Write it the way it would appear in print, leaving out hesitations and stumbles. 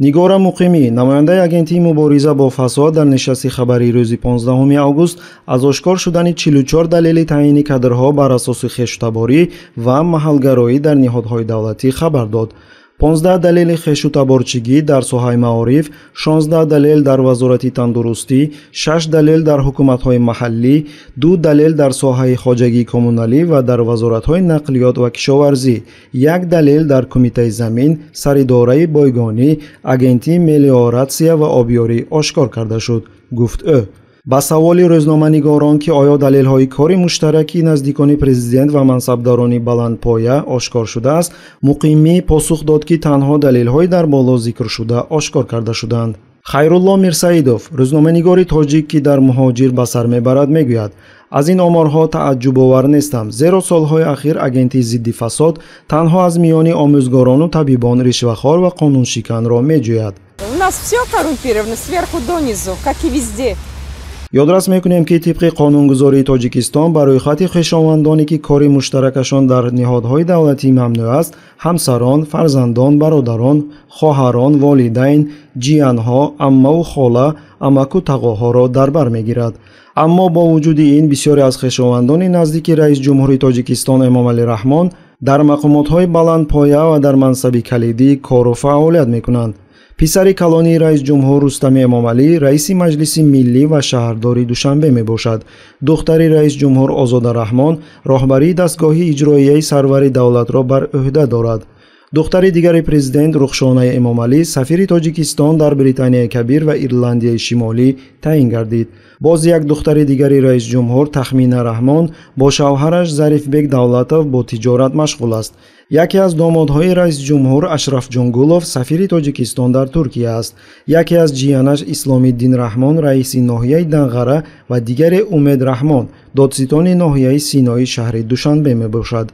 нигора муқимӣ, намояндаи агентии мубориза бо фасод дар нишасти хабарии рӯзи 15 август аз ошкор шудани 44 далели таъйини кадрҳо бар асоси хештутаборӣ ва маҳалгароӣ дар ниҳодҳои давлатӣ хабар дод. 15 далели хештутаборчигӣ дар соҳаи маориф, 16 далел дар вазорати тандурустӣ, 6 далел дар ҳукуматҳои маҳаллӣ, 2 далел дар соҳаи хоҷагии коммуналӣ ва дар вазоратҳои нақлиёт ва кишоварзӣ, 1 далел дар кумитаи замин, саридораи бойгонӣ, агентии мелиоратсия ва обёрӣ ошкор карда шуд, гуфт ӯ. ба саволи рӯзноманигорон ки оё далелҳои кори муштараки наздикони президент ва мансабдорони баландпоя ошкор шудааст, муқимӣ посух дод ки танҳо далелҳои дар боло зикршуда ошкор карда шуданд. хайрулло мирсаидов, рӯзноманигори тоҷик ки дар муҳоҷир ба сар мебарад, мегӯяд: аз ин оморҳо тааҷҷубовар нестам, зеро солҳои ахир агентии зидди фасод танҳо аз миёни омӯзгорону табибон ришвахор ва қонуншиканро меҷӯяд. У нас всё коррумпировано сверху донизу, как и везде. ёдрас мекунем ки тибқи қонунгузории тоҷикистон ба рӯйхати хӯшовандоне ки кори муштаракашон дар ниҳодҳои давлатӣ мамнӯъ аст, ҳамсарон, фарзандон, бародарон, хоҳарон, волидайн, ҷиянҳо, аммаву хола, амаку тағоҳоро дар бар мегирад. аммо бо вуҷуди ин бисёре аз хӯшовандони наздики раис ҷумҳури тоҷикистон эмомалӣ раҳмон дар мақомотҳои баландпоя ва дар мансаби калидӣ кору фаъолият мекунанд. писари калонии раис ҷумҳур Рустами Эмомалӣ раиси маҷлиси миллӣ ва шаҳрдори Душанбе мебошад. духтари раис ҷумҳур Озода Раҳмон роҳбарии дастгоҳи иҷроияи сарвари давлатро бар ӯҳда дорад. духтари дигари президент Рухшонаи Эмомалӣ сафири Тоҷикистон дар Британияи Кабир ва Ирландияи Шимолӣ таъин гардид. боз як духтари дигари раис ҷумҳур Тахмина Раҳмон бо шавҳараш Зарифбек Давлатов бо тиҷорат машғул аст. яке аз домодҳои раис ҷумҳур Ашраф Ҷонгулов сафири Тоҷикистон дар Туркия аст. яке аз ҷиянаш Исломиддин Раҳмон раиси ноҳияи Данғара ва дигаре Умед Раҳмон додситони ноҳияи Синои шаҳри Душанбе мебошад.